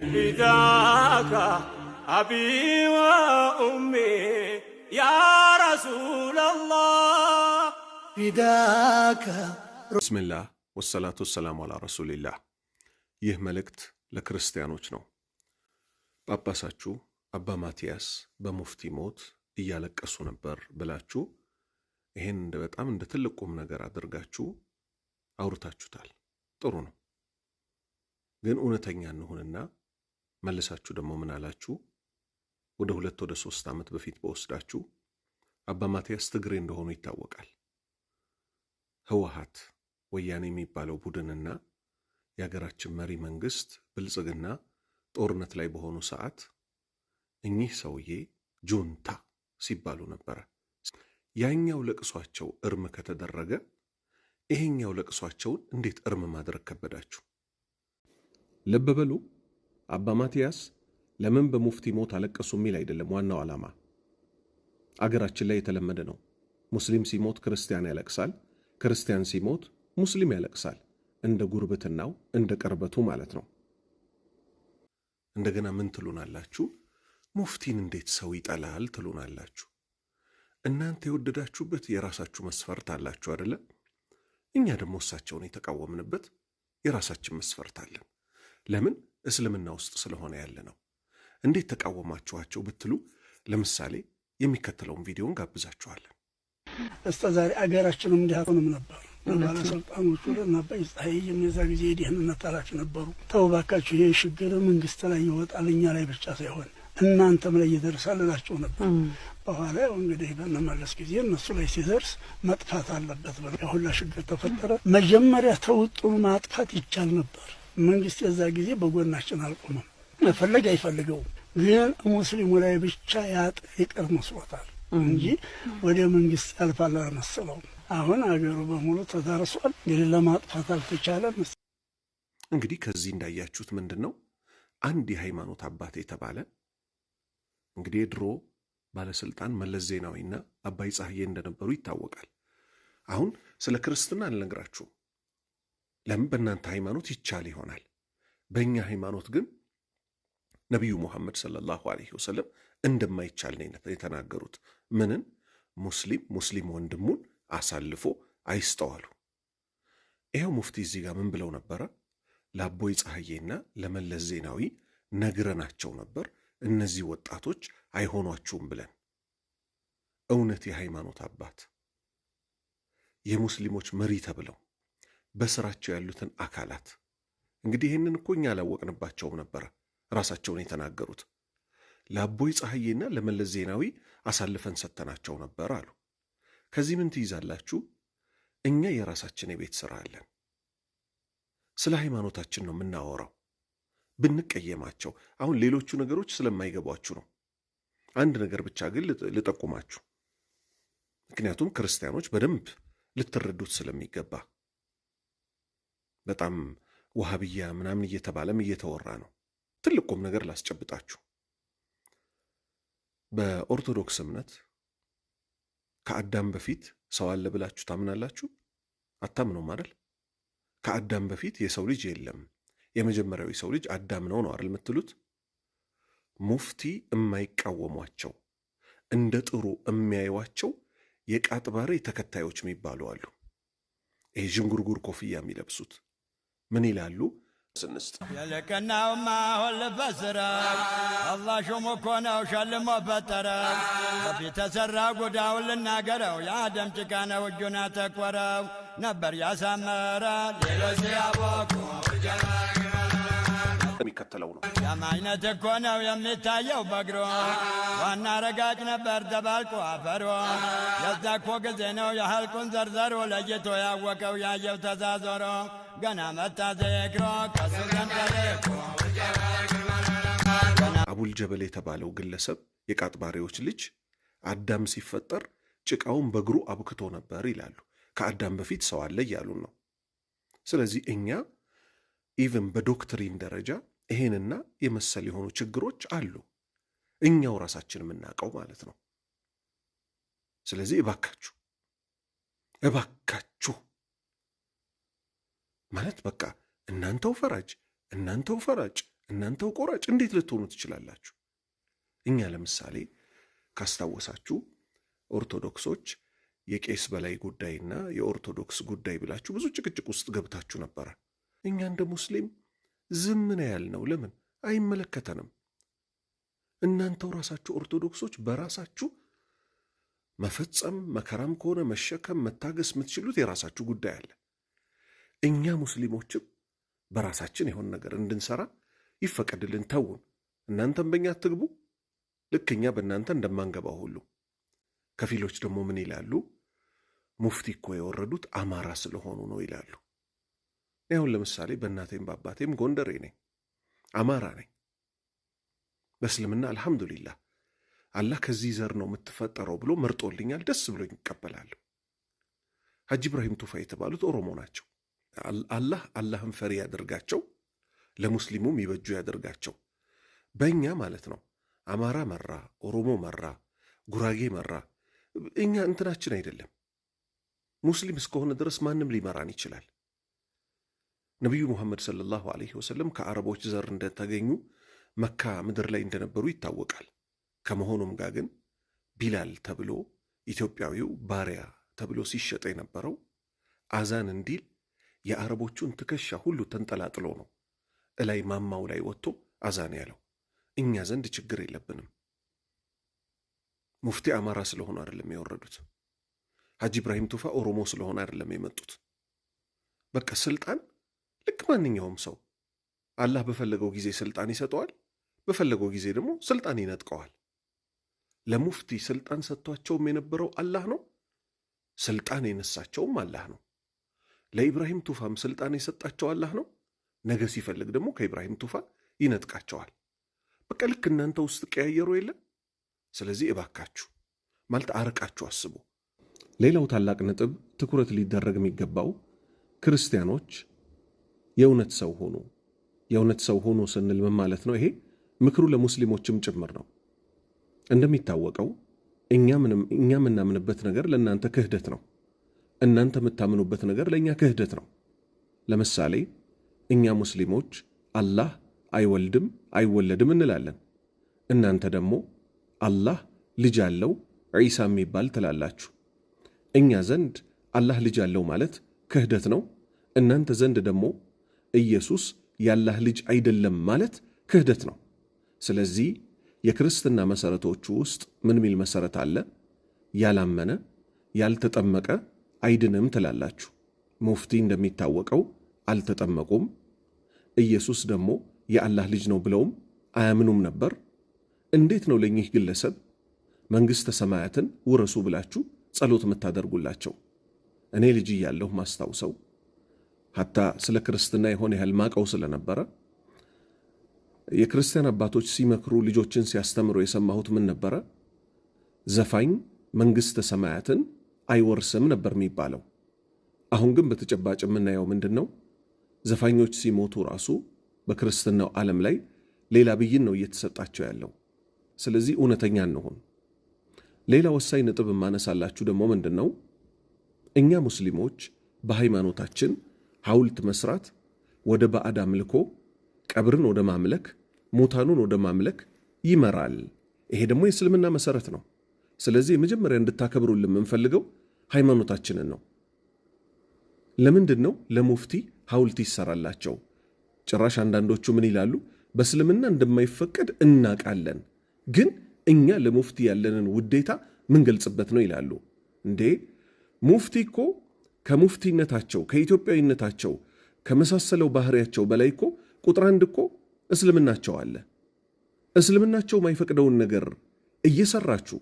فداك أبي وأمي يا رسول الله فداك بسم الله والصلاة والسلام على رسول الله ይህ መልእክት ለክርስቲያኖች ነው። ጳጳሳችሁ አባ ማቲያስ በሙፍቲ ሞት እያለቀሱ ነበር ብላችሁ ይሄን በጣም እንደ ትልቅ ቁም ነገር አድርጋችሁ አውርታችሁታል። ጥሩ ነው። ግን እውነተኛ እንሁንና መልሳችሁ ደግሞ ምን አላችሁ? ወደ 2 ወደ 3 ዓመት በፊት በወስዳችሁ አባ ማቲያስ ትግሬ እንደሆኑ ይታወቃል። ህወሓት ወያኔ የሚባለው ቡድንና የሀገራችን መሪ መንግስት ብልጽግና ጦርነት ላይ በሆኑ ሰዓት እኚህ ሰውዬ ጁንታ ሲባሉ ነበረ። ያኛው ለቅሷቸው እርም ከተደረገ ይሄኛው ለቅሷቸውን እንዴት እርም ማድረግ ከበዳችሁ? ልብ በሉ። አባ ማቲያስ ለምን በሙፍቲ ሞት አለቀሱ የሚል አይደለም ዋናው ዓላማ። አገራችን ላይ የተለመደ ነው። ሙስሊም ሲሞት ክርስቲያን ያለቅሳል፣ ክርስቲያን ሲሞት ሙስሊም ያለቅሳል። እንደ ጉርብትናው እንደ ቅርበቱ ማለት ነው። እንደገና ምን ትሉናላችሁ? ሙፍቲን እንዴት ሰው ይጠላል ትሉናላችሁ። እናንተ የወደዳችሁበት የራሳችሁ መስፈርት አላችሁ አይደለ? እኛ ደግሞ እሳቸውን የተቃወምንበት የራሳችን መስፈርት አለን። ለምን? እስልምና ውስጥ ስለሆነ ያለ ነው። እንዴት ተቃወማችኋቸው ብትሉ ለምሳሌ የሚከተለውን ቪዲዮን ጋብዛችኋለን። እስከ ዛሬ አገራችንም እንዲያቆንም ነበር። ባለስልጣኖቹ ለናባ ይጻይም የዛ ጊዜ የደህንነት ኃላፊ ነበሩ። ተው እባካችሁ ይሄ ችግር መንግስት ላይ ይወጣል፣ እኛ ላይ ብቻ ሳይሆን እናንተም ላይ ይደርሳል እላቸው ነበር። በኋላ እንግዲህ በመመለስ ጊዜ እነሱ ላይ ሲደርስ መጥፋት አለበት ብለው ያሁላ ችግር ተፈጠረ። መጀመሪያ ተውጥኑ ማጥፋት ይቻል ነበር። መንግስት የዛ ጊዜ በጎናችን አልቆመም። መፈለግ አይፈልገውም፣ ግን ሙስሊሙ ላይ ብቻ ይቅር መስሎታል እንጂ ወደ መንግስት ያልፋል አልመሰለውም። አሁን አገሩ በሙሉ ተዳርሷል። እንግዲህ ለማጥፋት አልተቻለም። እንግዲህ ከዚህ እንዳያችሁት ምንድነው አንድ የሃይማኖት አባት የተባለ እንግዲህ ድሮ ባለስልጣን መለስ ዜናዊና አባይ ፀሐዬ እንደነበሩ ይታወቃል። አሁን ስለ ክርስትና አልነግራችሁም። ለምን? በእናንተ ሃይማኖት ይቻል ይሆናል። በእኛ ሃይማኖት ግን ነቢዩ ሙሐመድ ሰለላሁ ዐለይሂ ወሰለም እንደማይቻል ነው የተናገሩት። ምንን? ሙስሊም ወንድሙን አሳልፎ አይስተዋሉ። ይሄው ሙፍቲ እዚህ ጋር ምን ብለው ነበረ? ለአቦይ ፀሐዬና ለመለስ ዜናዊ ነግረናቸው ነበር እነዚህ ወጣቶች አይሆኗችሁም ብለን። እውነት የሃይማኖት አባት የሙስሊሞች መሪ ተብለው በስራቸው ያሉትን አካላት እንግዲህ ይህንን እኮ እኛ አላወቅንባቸውም ነበረ፣ ራሳቸውን የተናገሩት። ለአቦይ ፀሐዬና ለመለስ ዜናዊ አሳልፈን ሰጥተናቸው ነበር አሉ። ከዚህ ምን ትይዛላችሁ? እኛ የራሳችን የቤት ሥራ አለን። ስለ ሃይማኖታችን ነው የምናወራው። ብንቀየማቸው አሁን ሌሎቹ ነገሮች ስለማይገቧችሁ ነው። አንድ ነገር ብቻ ግን ልጠቁማችሁ፣ ምክንያቱም ክርስቲያኖች በደንብ ልትረዱት ስለሚገባ። በጣም ወሃብያ ምናምን እየተባለም እየተወራ ነው። ትልቁም ነገር ላስጨብጣችሁ። በኦርቶዶክስ እምነት ከአዳም በፊት ሰው አለ ብላችሁ ታምናላችሁ? አታምኑም አይደል? ከአዳም በፊት የሰው ልጅ የለም፣ የመጀመሪያው የሰው ልጅ አዳም ነው አይደል የምትሉት? ሙፍቲ የማይቃወሟቸው እንደ ጥሩ የሚያዩዋቸው የቃጥባሬ ተከታዮች የሚባሉ አሉ። ይሄ ዥንጉርጉር ኮፍያ የሚለብሱት ምን ይላሉ? ስንስጥ የልቅናውማ ሁል በስረ አላህ ሾሞ እኮ ነው ሸልሞ ፈጠረ። በፊት ተሠራ ጉዳውን ልናገረው የአደም ጭቃ ነው እጁን አተኮረው ነበር ያሳመረ ሌሎች ያቦኩ የሚከተለው ነው። የማይነት እኮ ነው የሚታየው በግሮ ዋና ረጋጭ ነበር ደባልቆ አፈሮ። የዛ እኮ ጊዜ ነው የሐልቁን ዘርዘሮ ለይቶ ያወቀው ያየው ተዛዞሮ ገና መታ ዘክሮ ከሱ ገንጠሌኮ አቡልጀበል የተባለው ግለሰብ የቃጥባሬዎች ልጅ አዳም ሲፈጠር ጭቃውን በእግሩ አብክቶ ነበር ይላሉ። ከአዳም በፊት ሰው አለ እያሉን ነው። ስለዚህ እኛ ኢቭን በዶክትሪን ደረጃ ይሄንና የመሰል የሆኑ ችግሮች አሉ፣ እኛው ራሳችን የምናውቀው ማለት ነው። ስለዚህ እባካችሁ ማለት በቃ እናንተው ፈራጅ እናንተው ቆራጭ እንዴት ልትሆኑ ትችላላችሁ? እኛ ለምሳሌ ካስታወሳችሁ ኦርቶዶክሶች የቄስ በላይ ጉዳይና የኦርቶዶክስ ጉዳይ ብላችሁ ብዙ ጭቅጭቅ ውስጥ ገብታችሁ ነበረ። እኛ እንደ ሙስሊም ዝም ነው ያልነው። ለምን? አይመለከተንም። እናንተው ራሳችሁ ኦርቶዶክሶች በራሳችሁ መፈጸም መከራም ከሆነ መሸከም መታገስ የምትችሉት የራሳችሁ ጉዳይ አለ። እኛ ሙስሊሞችም በራሳችን የሆነ ነገር እንድንሰራ ይፈቀድልን፣ ተውን። እናንተም በእኛ አትግቡ፣ ልክ እኛ በእናንተ እንደማንገባው ሁሉ። ከፊሎች ደግሞ ምን ይላሉ? ሙፍቲ እኮ የወረዱት አማራ ስለሆኑ ነው ይላሉ። አሁን ለምሳሌ በእናቴም በአባቴም ጎንደሬ ነኝ፣ አማራ ነኝ። በእስልምና አልሐምዱሊላህ አላህ ከዚህ ዘር ነው የምትፈጠረው ብሎ መርጦልኛል። ደስ ብሎኝ ይቀበላለሁ። ሐጂ ኢብራሂም ቱፋ የተባሉት ኦሮሞ ናቸው። አላህን ፈሪ ያደርጋቸው፣ ለሙስሊሙም ይበጁ ያደርጋቸው። በእኛ ማለት ነው አማራ መራ፣ ኦሮሞ መራ፣ ጉራጌ መራ፣ እኛ እንትናችን አይደለም። ሙስሊም እስከሆነ ድረስ ማንም ሊመራን ይችላል። ነቢዩ ሙሐመድ ሰለላሁ ዐለይሂ ወሰለም ከአረቦች ዘር እንደተገኙ መካ ምድር ላይ እንደነበሩ ይታወቃል። ከመሆኑም ጋር ግን ቢላል ተብሎ ኢትዮጵያዊው ባሪያ ተብሎ ሲሸጠ የነበረው አዛን እንዲል የአረቦቹን ትከሻ ሁሉ ተንጠላጥሎ ነው እላይ ማማው ላይ ወጥቶ አዛን ያለው። እኛ ዘንድ ችግር የለብንም። ሙፍቲ አማራ ስለሆኑ አይደለም የወረዱት። ሐጂ ኢብራሂም ቱፋ ኦሮሞ ስለሆነ አይደለም የመጡት። በቃ ስልጣን ልክ ማንኛውም ሰው አላህ በፈለገው ጊዜ ስልጣን ይሰጠዋል፣ በፈለገው ጊዜ ደግሞ ስልጣን ይነጥቀዋል። ለሙፍቲ ስልጣን ሰጥቷቸውም የነበረው አላህ ነው፣ ስልጣን የነሳቸውም አላህ ነው። ለኢብራሂም ቱፋም ስልጣን የሰጣቸው አላህ ነው። ነገ ሲፈልግ ደግሞ ከኢብራሂም ቱፋ ይነጥቃቸዋል። በቃ ልክ እናንተ ውስጥ ቀያየሩ የለም። ስለዚህ እባካችሁ ማለት አርቃችሁ አስቡ። ሌላው ታላቅ ነጥብ ትኩረት ሊደረግ የሚገባው ክርስቲያኖች የእውነት ሰው ሆኑ። የእውነት ሰው ሆኑ ስንል ምን ማለት ነው? ይሄ ምክሩ ለሙስሊሞችም ጭምር ነው። እንደሚታወቀው እኛ የምናምንበት ነገር ለእናንተ ክህደት ነው። እናንተ የምታምኑበት ነገር ለእኛ ክህደት ነው። ለምሳሌ እኛ ሙስሊሞች አላህ አይወልድም አይወለድም እንላለን። እናንተ ደግሞ አላህ ልጅ አለው ዒሳ የሚባል ትላላችሁ። እኛ ዘንድ አላህ ልጅ አለው ማለት ክህደት ነው። እናንተ ዘንድ ደግሞ ኢየሱስ የአላህ ልጅ አይደለም ማለት ክህደት ነው። ስለዚህ የክርስትና መሰረቶቹ ውስጥ ምን ሚል መሰረት አለ? ያላመነ ያልተጠመቀ አይድንም ትላላችሁ። ሙፍቲ እንደሚታወቀው አልተጠመቁም። ኢየሱስ ደግሞ የአላህ ልጅ ነው ብለውም አያምኑም ነበር። እንዴት ነው ለእኚህ ግለሰብ መንግሥተ ሰማያትን ውረሱ ብላችሁ ጸሎት የምታደርጉላቸው? እኔ ልጅ እያለሁ ማስታውሰው ሐታ ስለ ክርስትና የሆነ ያህል ማቀው ስለነበረ የክርስቲያን አባቶች ሲመክሩ ልጆችን ሲያስተምሩ የሰማሁት ምን ነበረ? ዘፋኝ መንግሥተ ሰማያትን አይወርስም ነበር የሚባለው። አሁን ግን በተጨባጭ የምናየው ምንድን ነው? ዘፋኞች ሲሞቱ ራሱ በክርስትናው ዓለም ላይ ሌላ ብይን ነው እየተሰጣቸው ያለው። ስለዚህ እውነተኛ እንሆን። ሌላ ወሳኝ ነጥብ የማነሳላችሁ ደግሞ ምንድን ነው? እኛ ሙስሊሞች በሃይማኖታችን ሐውልት መስራት ወደ ባዕድ አምልኮ፣ ቀብርን ወደ ማምለክ፣ ሙታኑን ወደ ማምለክ ይመራል። ይሄ ደግሞ የእስልምና መሰረት ነው። ስለዚህ የመጀመሪያ እንድታከብሩልን የምንፈልገው ሃይማኖታችንን ነው። ለምንድን ነው ለሙፍቲ ሐውልት ይሰራላቸው? ጭራሽ አንዳንዶቹ ምን ይላሉ? በእስልምና እንደማይፈቀድ እናቃለን፣ ግን እኛ ለሙፍቲ ያለንን ውዴታ ምን ገልጽበት ነው ይላሉ። እንዴ ሙፍቲ እኮ ከሙፍቲነታቸው ከኢትዮጵያዊነታቸው ከመሳሰለው ባህሪያቸው በላይ እኮ ቁጥር አንድ እኮ እስልምናቸው አለ። እስልምናቸው ማይፈቅደውን ነገር እየሰራችሁ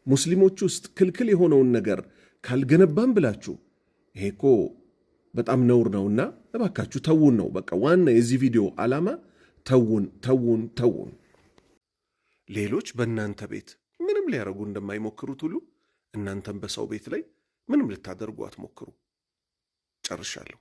ሙስሊሞች ውስጥ ክልክል የሆነውን ነገር ካልገነባም ብላችሁ ይሄ እኮ በጣም ነውር ነውና እባካችሁ ተውን ነው በቃ ዋና የዚህ ቪዲዮ ዓላማ። ተውን። ሌሎች በእናንተ ቤት ምንም ሊያደርጉ እንደማይሞክሩት ሁሉ እናንተም በሰው ቤት ላይ ምንም ልታደርጉ አትሞክሩ። ጨርሻለሁ።